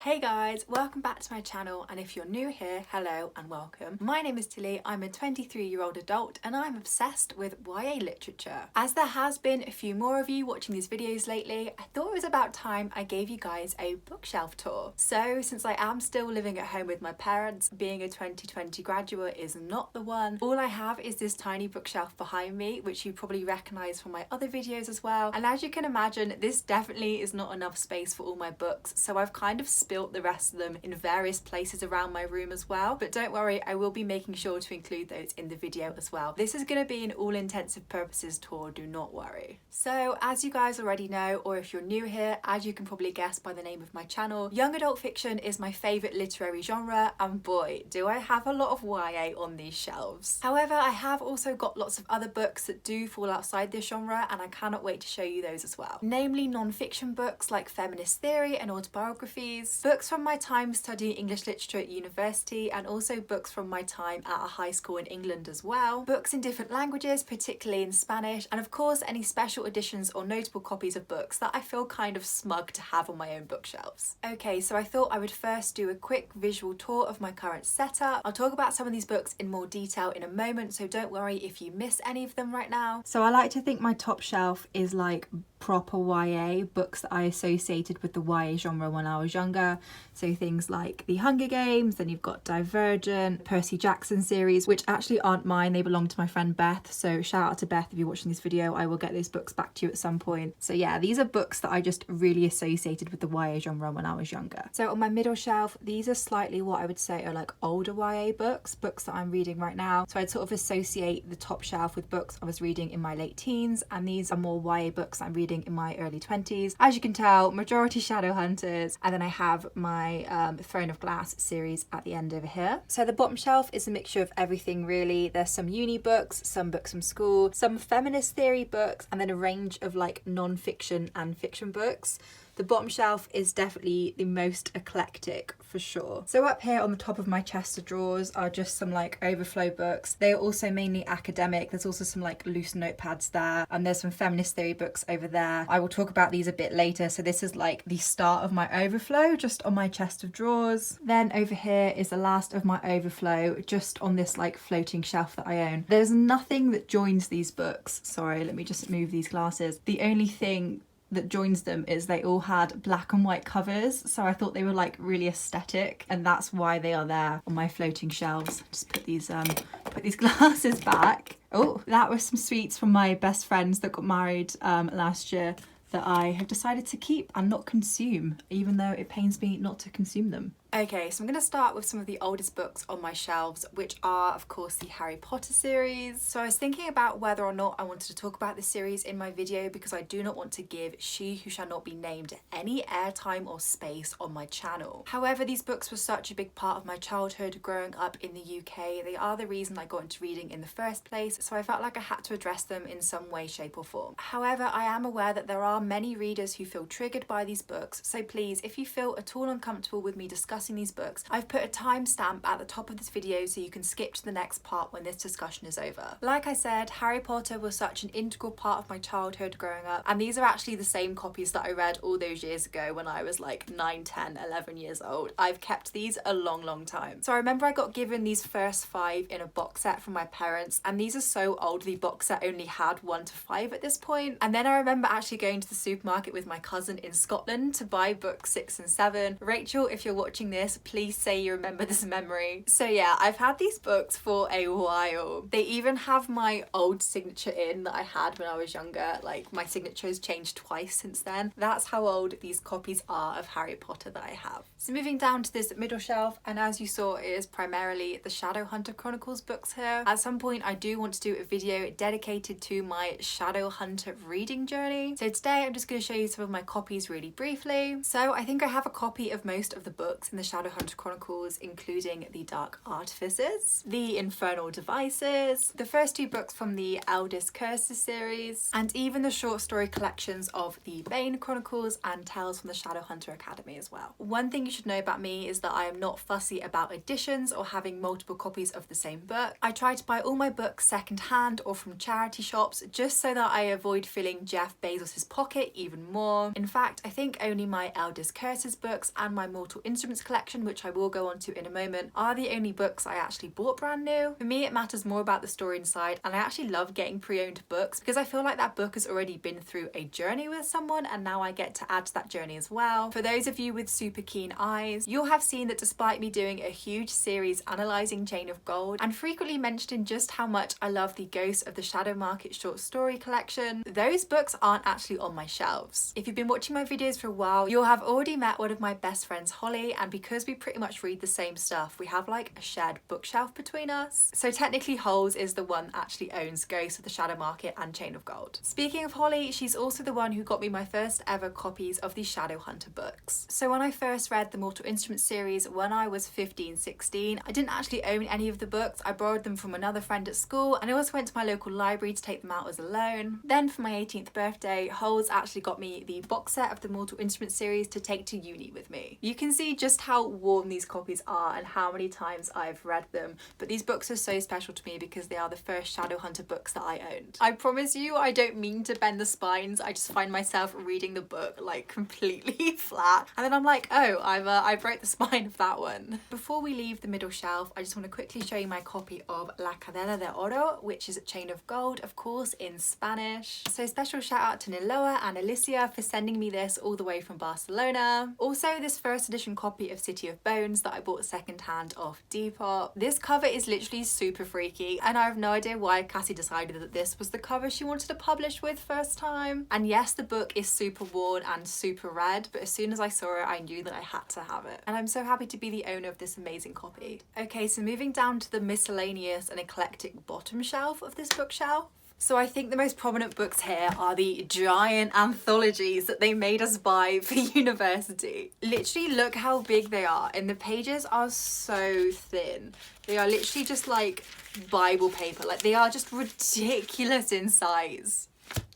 Hey guys, welcome back to my channel, and if you're new here, hello and welcome. My name is Tilly, I'm a 23-year-old adult and I'm obsessed with YA literature. As there has been a few more of you watching these videos lately, I thought it was about time I gave you guys a bookshelf tour. So since I am still living at home with my parents, being a 2020 graduate is not the one. All I have is this tiny bookshelf behind me, which you probably recognise from my other videos as well. And as you can imagine, this definitely is not enough space for all my books, so I've kind of spilled the rest of them in various places around my room as well. But don't worry, I will be making sure to include those in the video as well. This is going to be an all intensive purposes tour, do not worry. So as you guys already know, or if you're new here, as you can probably guess by the name of my channel, young adult fiction is my favourite literary genre, and boy do I have a lot of YA on these shelves. However, I have also got lots of other books that do fall outside this genre, and I cannot wait to show you those as well. Namely non-fiction books like feminist theory and autobiographies, books from my time studying English literature at university, and also books from my time at a high school in England as well, books in different languages, particularly in Spanish, and of course any special editions or notable copies of books that I feel kind of smug to have on my own bookshelves. Okay, so I thought I would first do a quick visual tour of my current setup. I'll talk about some of these books in more detail in a moment, so don't worry if you miss any of them right now. So I like to think my top shelf is like proper YA, books that I associated with the YA genre when I was younger. So things like The Hunger Games, then you've got Divergent, Percy Jackson series, which actually aren't mine, they belong to my friend Beth. So shout out to Beth if you're watching this video, I will get those books back to you at some point. So yeah, these are books that I just really associated with the YA genre when I was younger. So on my middle shelf, these are slightly what I would say are like older YA books that I'm reading right now. So I'd sort of associate the top shelf with books I was reading in my late teens, and these are more YA books I'm reading in my early 20s. As you can tell, majority Shadowhunters, and then I have my Throne of Glass series at the end over here. So the bottom shelf is a mixture of everything really. There's some uni books, some books from school, some feminist theory books, and then a range of like non-fiction and fiction books. The bottom shelf is definitely the most eclectic for sure. So up here on the top of my chest of drawers are just some like overflow books. They are also mainly academic. There's also some like loose notepads there, and there's some feminist theory books over there. I will talk about these a bit later. So this is like the start of my overflow just on my chest of drawers. Then over here is the last of my overflow just on this like floating shelf that I own. There's nothing that joins these books. Sorry, let me just move these glasses. The only thing that joins them is they all had black and white covers, so I thought they were like really aesthetic, and that's why they are there on my floating shelves. Just put these glasses back. Oh, that was some sweets from my best friends that got married last year that I have decided to keep and not consume, even though it pains me not to consume them. Okay, so I'm going to start with some of the oldest books on my shelves, which are of course the Harry Potter series. So I was thinking about whether or not I wanted to talk about this series in my video, because I do not want to give She Who Shall Not Be Named any airtime or space on my channel. However, these books were such a big part of my childhood growing up in the UK. They are the reason I got into reading in the first place, so I felt like I had to address them in some way, shape or form. However, I am aware that there are many readers who feel triggered by these books, so please, if you feel at all uncomfortable with me discussing these books, I've put a timestamp at the top of this video so you can skip to the next part when this discussion is over. Like I said, Harry Potter was such an integral part of my childhood growing up, and these are actually the same copies that I read all those years ago when I was like 9, 10, 11 years old. I've kept these a long time. So I remember I got given these first 5 in a box set from my parents, and these are so old the box set only had 1 to 5 at this point. And then I remember actually going to the supermarket with my cousin in Scotland to buy books 6 and 7. Rachel, if you're watching this, please say you remember this memory. So yeah, I've had these books for a while. They even have my old signature in that I had when I was younger. Like my signature has changed twice since then. That's how old these copies are of Harry Potter that I have. So moving down to this middle shelf, and as you saw, it is primarily the Shadowhunter Chronicles books here. At some point I do want to do a video dedicated to my Shadowhunter reading journey. So today I'm just going to show you some of my copies really briefly. So I think I have a copy of most of the books in the Shadowhunter Chronicles, including The Dark Artificers, The Infernal Devices, the first 2 books from the Eldest Curses series, and even the short story collections of The Bane Chronicles and Tales from the Shadowhunter Academy as well. One thing you should know about me is that I am not fussy about editions or having multiple copies of the same book. I try to buy all my books second hand or from charity shops, just so that I avoid filling Jeff Bezos's pockets pocket even more. In fact, I think only my eldest Curtis books and my Mortal Instruments collection, which I will go on to in a moment, are the only books I actually bought brand new. For me, it matters more about the story inside, and I actually love getting pre-owned books because I feel like that book has already been through a journey with someone, and now I get to add to that journey as well. For those of you with super keen eyes, you'll have seen that despite me doing a huge series analysing Chain of Gold and frequently mentioning just how much I love the Ghost of the Shadow Market short story collection, those books aren't actually on my shelves. If you've been watching my videos for a while, you'll have already met one of my best friends, Holly, and because we pretty much read the same stuff, we have like a shared bookshelf between us. So technically Holes is the one that actually owns Ghost of the Shadow Market and Chain of Gold. Speaking of Holly, she's also the one who got me my first ever copies of the Shadowhunter books. So when I first read the Mortal Instruments series when I was 15-16, I didn't actually own any of the books. I borrowed them from another friend at school, and I also went to my local library to take them out as a loan. Then for my 18th birthday, Holes actually got me the box set of the Mortal Instruments series to take to uni with me. You can see just how warm these copies are and how many times I've read them, but these books are so special to me because they are the first Shadowhunter books that I owned. I promise you, I don't mean to bend the spines, I just find myself reading the book like completely flat, and then I'm like, oh, I broke the spine of that one. Before we leave the middle shelf, I just want to quickly show you my copy of La Cadena de Oro, which is Chain of Gold, of course, in Spanish. So special shout out to Niloa and Alicia for sending me this all the way from Barcelona. Also, this first edition copy of City of Bones that I bought secondhand off Depop. This cover is literally super freaky, and I have no idea why Cassie decided that this was the cover she wanted to publish with first time. And yes, the book is super worn and super red, but as soon as I saw it, I knew that I had to have it. And I'm so happy to be the owner of this amazing copy. Okay, so moving down to the miscellaneous and eclectic bottom shelf of this bookshelf. So I think the most prominent books here are the giant anthologies that they made us buy for university. Literally look how big they are, and the pages are so thin. They are literally just like Bible paper, like they are just ridiculous in size.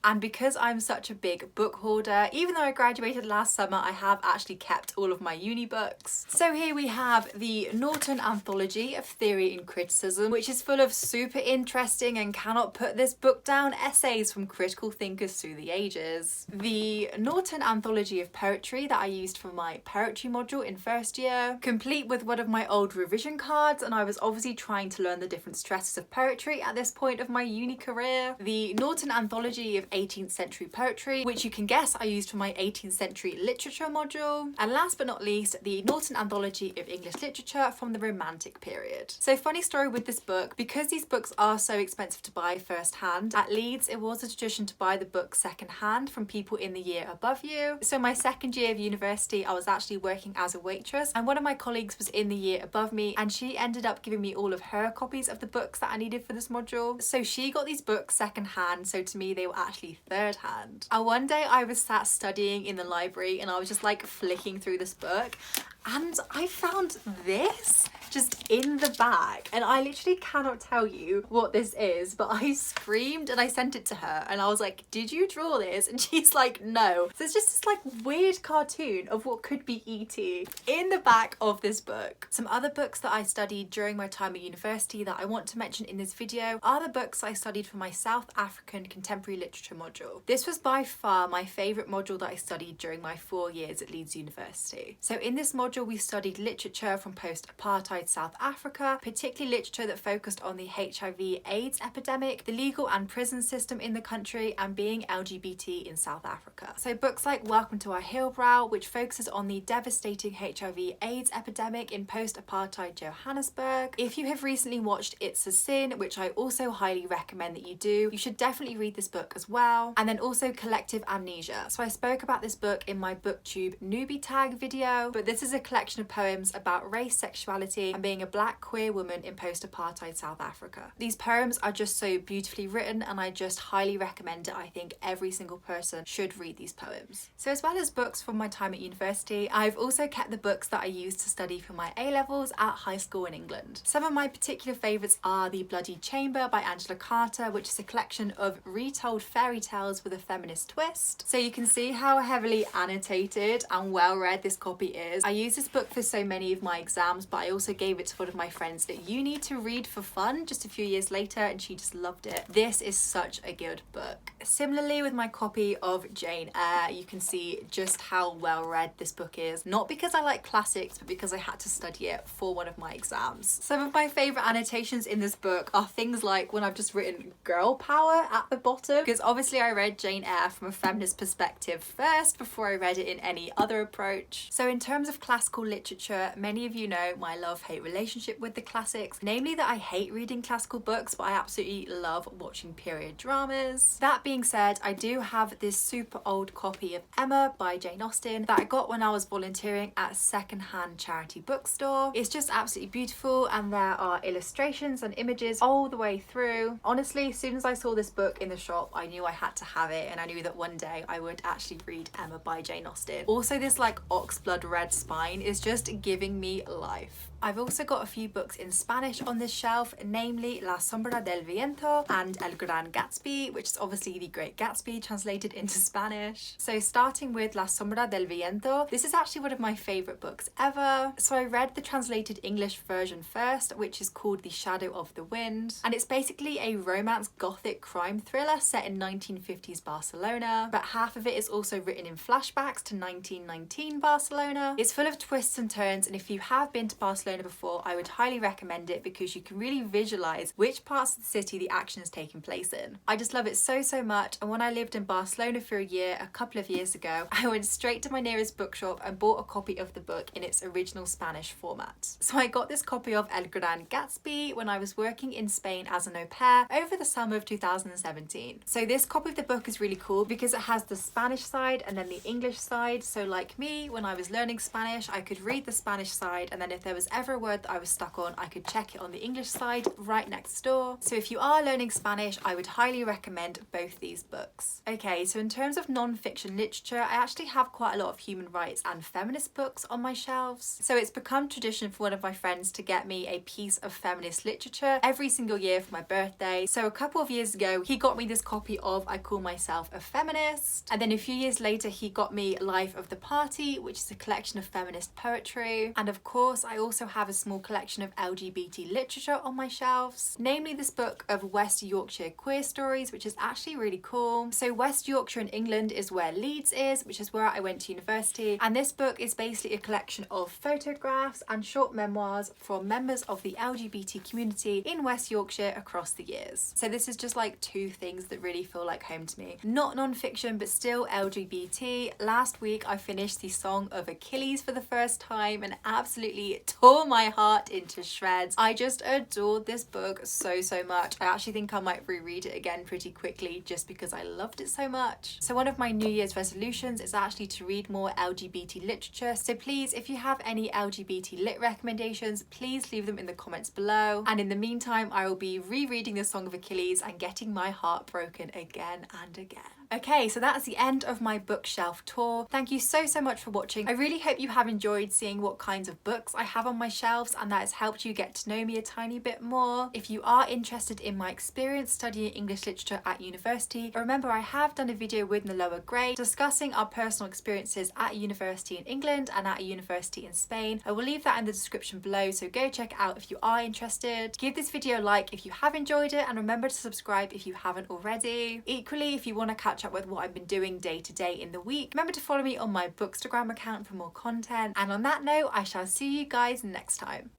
And because I'm such a big book hoarder, even though I graduated last summer, I have actually kept all of my uni books. So here we have the Norton Anthology of Theory and Criticism, which is full of super interesting and cannot put this book down essays from critical thinkers through the ages. The Norton Anthology of Poetry that I used for my poetry module in first year, complete with one of my old revision cards, and I was obviously trying to learn the different stresses of poetry at this point of my uni career. The Norton Anthology of 18th century poetry, which you can guess I used for my 18th century literature module. And last but not least, the Norton Anthology of English Literature from the Romantic period. So funny story with this book, because these books are so expensive to buy first hand, at Leeds it was a tradition to buy the book second hand from people in the year above you. So my second year of university, I was actually working as a waitress, and one of my colleagues was in the year above me, and she ended up giving me all of her copies of the books that I needed for this module. So she got these books second hand, so to me they were actually third hand. And one day I was sat studying in the library and I was just like flicking through this book, and I found this just in the bag, and I literally cannot tell you what this is, but I screamed and I sent it to her and I was like, did you draw this? And she's like, no. So it's just this like weird cartoon of what could be E.T. in the back of this book. Some other books that I studied during my time at university that I want to mention in this video are the books I studied for my South African contemporary literature module. This was by far my favourite module that I studied during my 4 years at Leeds University. So in this module we studied literature from post-apartheid South Africa, particularly literature that focused on the HIV/AIDS epidemic, the legal and prison system in the country, and being LGBT in South Africa. So books like Welcome to Our Hillbrow, which focuses on the devastating HIV/AIDS epidemic in post-apartheid Johannesburg. If you have recently watched It's a Sin, which I also highly recommend that you do, you should definitely read this book as well. And then also Collective Amnesia. So I spoke about this book in my BookTube newbie tag video, but this is a collection of poems about race, sexuality, and being a black queer woman in post-apartheid South Africa. These poems are just so beautifully written, and I just highly recommend it. I think every single person should read these poems. So as well as books from my time at university, I've also kept the books that I used to study for my A-levels at high school in England. Some of my particular favourites are The Bloody Chamber by Angela Carter, which is a collection of retold fairy tales with a feminist twist. So you can see how heavily annotated and well read this copy is. I used this book for so many of my exams, but I also gave it to one of my friends at uni to read for fun just a few years later, and she just loved it. This is such a good book. Similarly with my copy of Jane Eyre, you can see just how well read this book is. Not because I like classics, but because I had to study it for one of my exams. Some of my favourite annotations in this book are things like when I've just written girl power at the bottom, because obviously I read Jane Eyre from a feminist perspective first before I read it in any other approach. So in terms of classical literature, many of you know my love-hate relationship with the classics, namely that I hate reading classical books, but I absolutely love watching period dramas. That being said, I do have this super old copy of Emma by Jane Austen that I got when I was volunteering at a second-hand charity bookstore. It's just absolutely beautiful, and there are illustrations and images all the way through. Honestly, as soon as I saw this book in the shop, I knew I had to have it, and I knew that one day I would actually read Emma by Jane Austen. Also, this like oxblood red spine is just giving me life. I've also got a few books in Spanish on this shelf, namely La Sombra del Viento and El Gran Gatsby, which is obviously The Great Gatsby translated into Spanish. So starting with La Sombra del Viento, this is actually one of my favourite books ever. So I read the translated English version first, which is called The Shadow of the Wind, and it's basically a romance gothic crime thriller set in 1950s Barcelona, but half of it is also written in flashbacks to 1919 Barcelona. It's full of twists and turns, and if you have been to Barcelona before, I would highly recommend it because you can really visualize which parts of the city the action is taking place in. I just love it so much, and when I lived in Barcelona for a year a couple of years ago, I went straight to my nearest bookshop and bought a copy of the book in its original Spanish format. So I got this copy of El Gran Gatsby when I was working in Spain as an au pair over the summer of 2017. So this copy of the book is really cool because it has the Spanish side and then the English side. So like me, when I was learning Spanish, I could read the Spanish side, and then if there was ever a word that I was stuck on, I could check it on the English side right next door. So if you are learning Spanish, I would highly recommend both these books. Okay, so in terms of non-fiction literature, I actually have quite a lot of human rights and feminist books on my shelves. So it's become tradition for one of my friends to get me a piece of feminist literature every single year for my birthday. So a couple of years ago, he got me this copy of I Call Myself a Feminist, and then a few years later he got me Life of the Party, which is a collection of feminist poetry. And of course, I also have a small collection of LGBT literature on my shelves, namely this book of West Yorkshire queer stories, which is actually really cool. So West Yorkshire in England is where Leeds is, which is where I went to university, and this book is basically a collection of photographs and short memoirs from members of the LGBT community in West Yorkshire across the years. So this is just like two things that really feel like home to me. Not non-fiction, but still LGBT. Last week I finished the Song of Achilles for the first time and absolutely tore my heart into shreds. I just adored this book so much. I actually think I might reread it again pretty quickly just because I loved it so much. So one of my New Year's resolutions is actually to read more LGBT literature. So please, if you have any LGBT lit recommendations, please leave them in the comments below. And in the meantime, I will be rereading the Song of Achilles and getting my heart broken again and again. Okay, so that's the end of my bookshelf tour. Thank you so much for watching. I really hope you have enjoyed seeing what kinds of books I have on my shelves and that has helped you get to know me a tiny bit more. If you are interested in my experience studying English literature at university, remember I have done a video with the lower grade discussing our personal experiences at a university in England and at a university in Spain. I will leave that in the description below, so go check it out if you are interested. Give this video a like if you have enjoyed it, and remember to subscribe if you haven't already. Equally, if you want to catch up with what I've been doing day to day in the week, remember to follow me on my Bookstagram account for more content. And on that note, I shall see you guys next time.